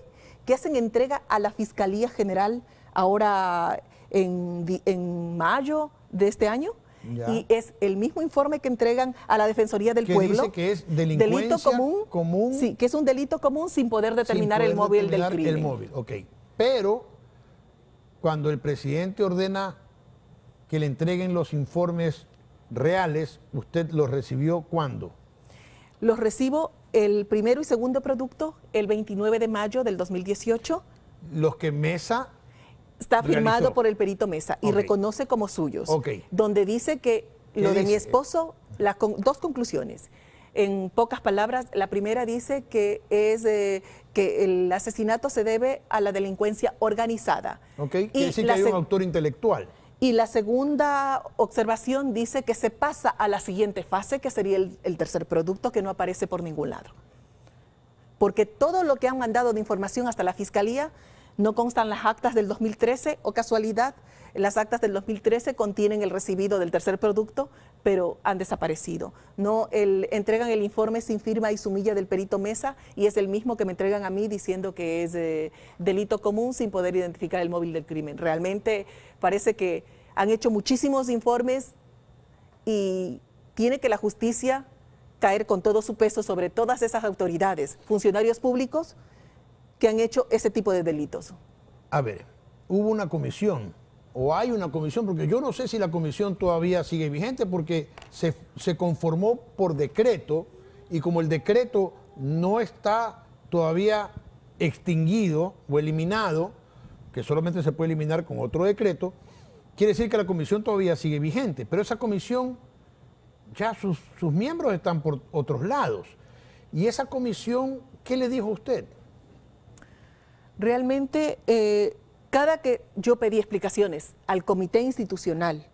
que hacen entrega a la Fiscalía General ahora en mayo de este año. Ya. Y es el mismo informe que entregan a la Defensoría del Pueblo. Dice que es delincuencia delito común. Sí, que es un delito común sin poder determinar el móvil del crimen. El móvil, ok. Pero cuando el presidente ordena que le entreguen los informes reales, ¿usted los recibió cuándo? Los recibo el primero y segundo producto el 29 de mayo del 2018. Los que Mesa está firmado por el perito Mesa y reconoce como suyos. Donde dice que lo de mi esposo, dos conclusiones. En pocas palabras, la primera dice que que el asesinato se debe a la delincuencia organizada. Quiere decir que hay un autor intelectual. Y la segunda observación dice que se pasa a la siguiente fase, que sería el tercer producto, que no aparece por ningún lado. Porque todo lo que han mandado de información hasta la Fiscalía no constan las actas del 2013, o casualidad, las actas del 2013 contienen el recibido del tercer producto, pero han desaparecido. No, entregan el informe sin firma y sumilla del perito Mesa y es el mismo que me entregan a mí diciendo que es delito común sin poder identificar el móvil del crimen. Realmente parece que han hecho muchísimos informes y tiene que la justicia caer con todo su peso sobre todas esas autoridades, funcionarios públicos que han hecho ese tipo de delitos. A ver, hubo una comisión, o hay una comisión, porque yo no sé si la comisión todavía sigue vigente, porque se conformó por decreto, y como el decreto no está todavía extinguido o eliminado, que solamente se puede eliminar con otro decreto, quiere decir que la comisión todavía sigue vigente, pero esa comisión ya sus miembros están por otros lados. ¿Y esa comisión qué le dijo a usted? Realmente, cada que yo pedí explicaciones al comité institucional,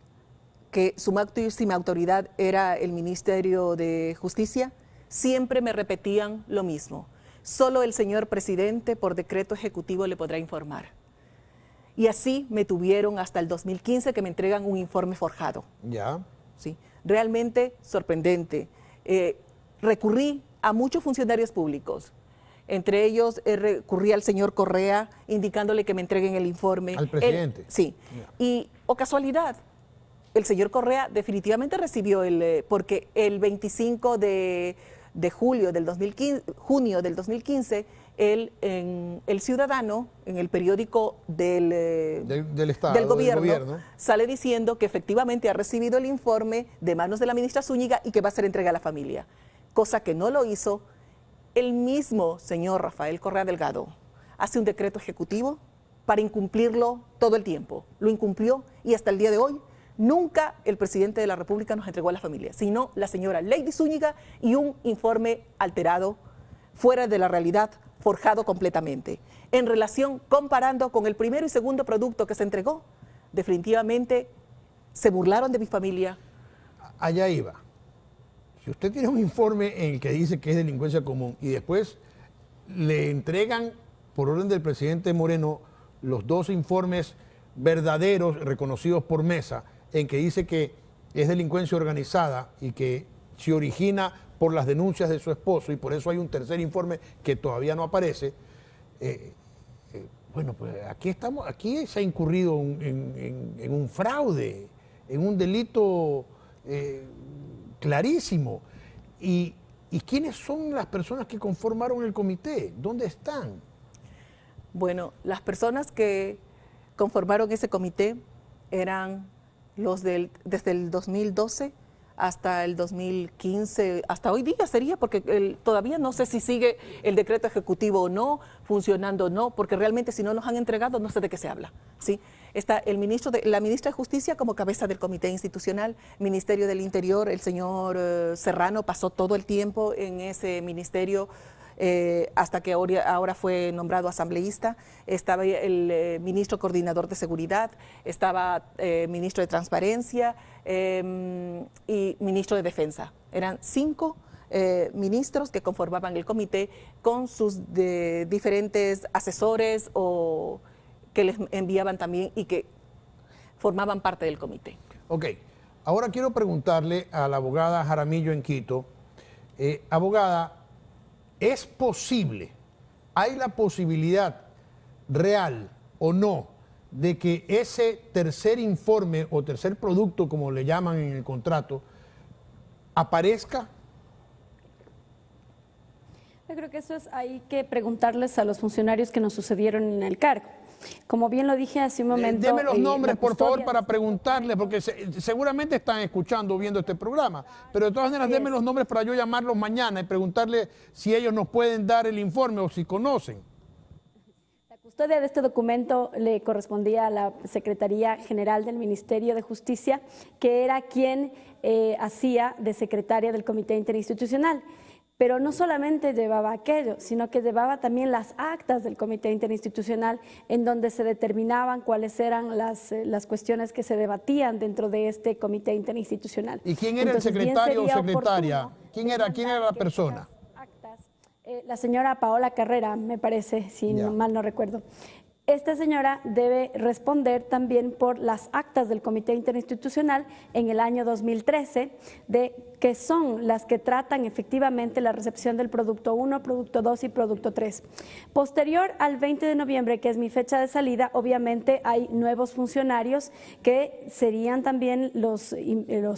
que su máxima autoridad era el Ministerio de Justicia, siempre me repetían lo mismo. Solo el señor presidente por decreto ejecutivo le podrá informar. Y así me tuvieron hasta el 2015 que me entregan un informe forjado. Ya. Sí, realmente sorprendente. Recurrí a muchos funcionarios públicos. Entre ellos recurrí al señor Correa indicándole que me entreguen el informe. ¿Al presidente? Sí. Yeah. Y, o casualidad, el señor Correa definitivamente recibió porque el 25 de junio del 2015, el Ciudadano, en el periódico del Estado, del gobierno, sale diciendo que efectivamente ha recibido el informe de manos de la ministra Zúñiga y que va a ser entrega a la familia, cosa que no lo hizo el mismo señor Rafael Correa Delgado. Hace un decreto ejecutivo para incumplirlo todo el tiempo. Lo incumplió y hasta el día de hoy nunca el presidente de la República nos entregó a la familia, sino la señora Lady Zúñiga y un informe alterado, fuera de la realidad, forjado completamente. En relación, comparando con el primero y segundo producto que se entregó, definitivamente se burlaron de mi familia. Allá iba. Si usted tiene un informe en el que dice que es delincuencia común y después le entregan por orden del presidente Moreno los dos informes verdaderos reconocidos por Mesa, en que dice que es delincuencia organizada y que se origina por las denuncias de su esposo y por eso hay un tercer informe que todavía no aparece, bueno, pues aquí se ha incurrido en un fraude, en un delito clarísimo. ¿Y quiénes son las personas que conformaron el comité? ¿Dónde están? Bueno, las personas que conformaron ese comité eran los desde el 2012 hasta el 2015, hasta hoy día sería, porque todavía no sé si sigue el decreto ejecutivo o no, funcionando o no, porque realmente si no nos han entregado no sé de qué se habla, ¿sí? Está la ministra de Justicia como cabeza del comité institucional, Ministerio del Interior, el señor Serrano pasó todo el tiempo en ese ministerio, hasta que ahora fue nombrado asambleísta. Estaba el ministro coordinador de seguridad, estaba ministro de transparencia y ministro de defensa. Eran 5 ministros que conformaban el comité con sus diferentes asesores o que les enviaban también y que formaban parte del comité. Ok, ahora quiero preguntarle a la abogada Jaramillo en Quito, abogada, ¿es posible, hay la posibilidad real o no de que ese tercer informe o tercer producto, como le llaman en el contrato, aparezca? Yo creo que hay que preguntarles a los funcionarios que nos sucedieron en el cargo. Como bien lo dije hace un momento... Deme los nombres, por favor, para preguntarles, porque seguramente están escuchando o viendo este programa, pero de todas maneras, deme los nombres para yo llamarlos mañana y preguntarles si ellos nos pueden dar el informe o si conocen. La custodia de este documento le correspondía a la Secretaría General del Ministerio de Justicia, que era quien hacía de secretaria del Comité Interinstitucional. Pero no solamente llevaba aquello, sino que llevaba también las actas del Comité Interinstitucional en donde se determinaban cuáles eran las cuestiones que se debatían dentro de este Comité Interinstitucional. ¿Y quién era el secretario o secretaria? ¿Quién era la persona? La señora Paola Carrera, me parece, si mal no recuerdo. Esta señora debe responder también por las actas del Comité Interinstitucional en el año 2013, que son las que tratan efectivamente la recepción del producto 1, producto 2 y producto 3. Posterior al 20 de noviembre, que es mi fecha de salida, obviamente hay nuevos funcionarios que serían también los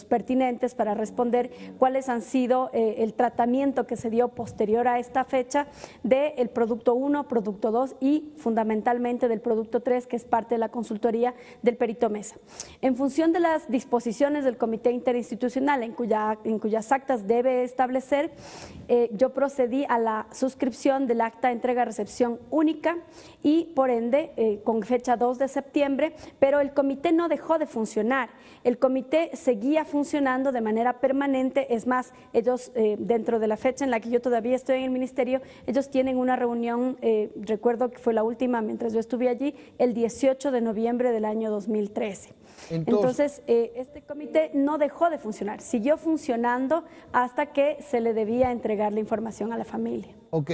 pertinentes para responder cuáles han sido el tratamiento que se dio posterior a esta fecha del producto 1, producto 2 y fundamentalmente únicamente del producto 3, que es parte de la consultoría del perito Mesa. En función de las disposiciones del Comité Interinstitucional en cuyas actas debe establecer, yo procedí a la suscripción del acta de entrega-recepción única y por ende con fecha 2 de septiembre, pero el comité no dejó de funcionar. El comité seguía funcionando de manera permanente, es más, ellos dentro de la fecha en la que yo todavía estoy en el ministerio, ellos tienen una reunión, recuerdo que fue la última mientras yo estuve allí, el 18 de noviembre del año 2013. Entonces, este comité no dejó de funcionar, siguió funcionando hasta que se le debía entregar la información a la familia. Ok,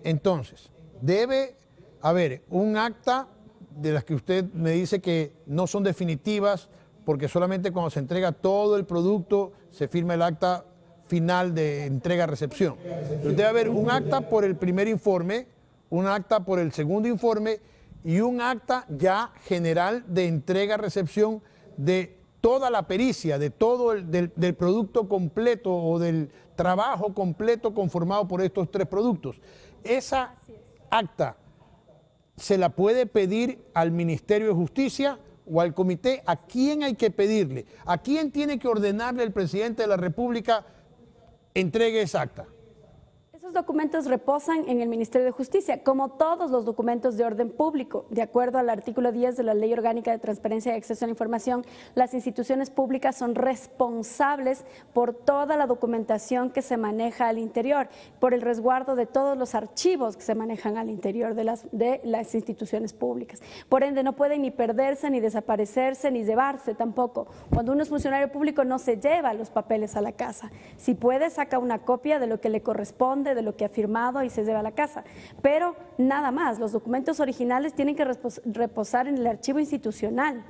entonces, debe haber un acta de las que usted me dice que no son definitivas, porque solamente cuando se entrega todo el producto se firma el acta final de entrega-recepción. Debe haber un acta por el primer informe, un acta por el segundo informe y un acta ya general de entrega-recepción de toda la pericia, de todo del producto completo o del trabajo completo conformado por estos 3 productos. Esa acta se la puede pedir al Ministerio de Justicia o al comité. ¿A quién hay que pedirle? ¿A quién tiene que ordenarle el presidente de la República entregue esa acta? Esos documentos reposan en el Ministerio de Justicia, como todos los documentos de orden público. De acuerdo al artículo 10 de la Ley Orgánica de Transparencia y Acceso a la Información, las instituciones públicas son responsables por toda la documentación que se maneja al interior, por el resguardo de todos los archivos que se manejan al interior de las instituciones públicas. Por ende, no pueden ni perderse, ni desaparecerse, ni llevarse tampoco. Cuando uno es funcionario público no se lleva los papeles a la casa. Si puede, saca una copia de lo que le corresponde, de lo que ha firmado y se lleva a la casa, pero nada más. Los documentos originales tienen que reposar en el archivo institucional.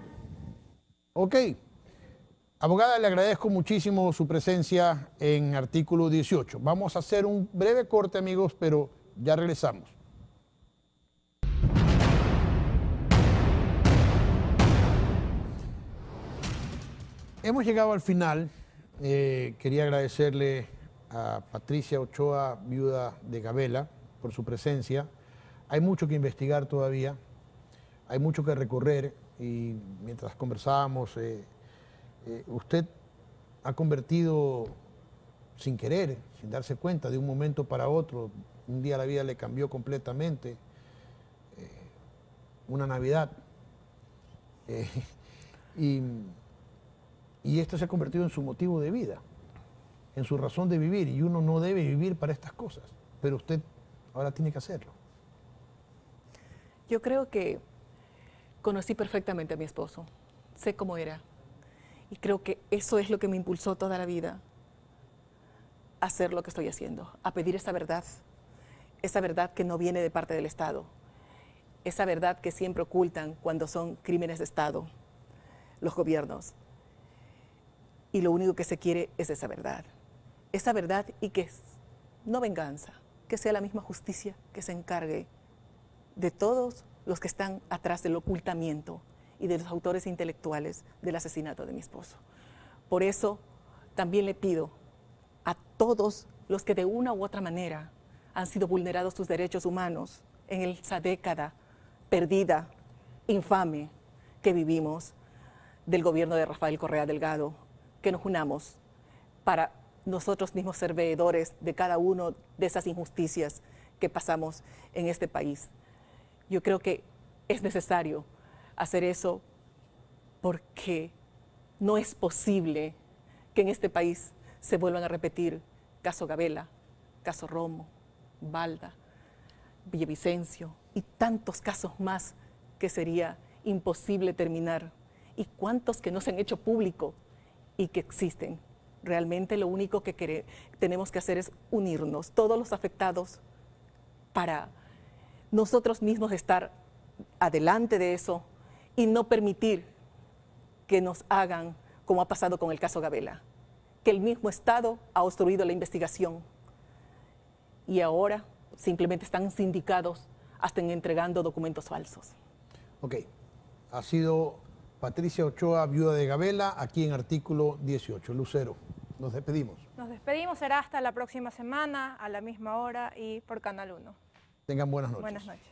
Ok. Abogada, le agradezco muchísimo su presencia en artículo 18. Vamos a hacer un breve corte, amigos, pero ya regresamos. Hemos llegado al final. Quería agradecerle a Patricia Ochoa, viuda de Gabela, por su presencia. Hay mucho que investigar todavía, hay mucho que recorrer y mientras conversábamos, usted ha convertido sin querer, sin darse cuenta, de un momento para otro, un día la vida le cambió completamente, una Navidad, y esto se ha convertido en su motivo de vida, en su razón de vivir, y uno no debe vivir para estas cosas, pero usted ahora tiene que hacerlo. Yo creo que conocí perfectamente a mi esposo, sé cómo era, y creo que eso es lo que me impulsó toda la vida a hacer lo que estoy haciendo, a pedir esa verdad que no viene de parte del Estado, esa verdad que siempre ocultan cuando son crímenes de Estado, los gobiernos. Y lo único que se quiere es esa verdad y que no venganza, que sea la misma justicia que se encargue de todos los que están atrás del ocultamiento y de los autores intelectuales del asesinato de mi esposo. Por eso también le pido a todos los que de una u otra manera han sido vulnerados sus derechos humanos en esa década perdida, infame que vivimos del gobierno de Rafael Correa Delgado, que nos unamos para nosotros mismos ser veedores de cada uno de esas injusticias que pasamos en este país. Yo creo que es necesario hacer eso porque no es posible que en este país se vuelvan a repetir caso Gabela, caso Romo, Balda, Villavicencio y tantos casos más que sería imposible terminar, y cuántos que no se han hecho público y que existen. Realmente lo único que tenemos que hacer es unirnos, todos los afectados, para nosotros mismos estar adelante de eso y no permitir que nos hagan como ha pasado con el caso Gabela, que el mismo Estado ha obstruido la investigación y ahora simplemente están sindicados hasta entregando documentos falsos. Ok, ha sido Patricia Ochoa, viuda de Gabela, aquí en artículo 18. Lucero, nos despedimos. Nos despedimos, será hasta la próxima semana, a la misma hora y por Canal 1. Tengan buenas noches. Buenas noches.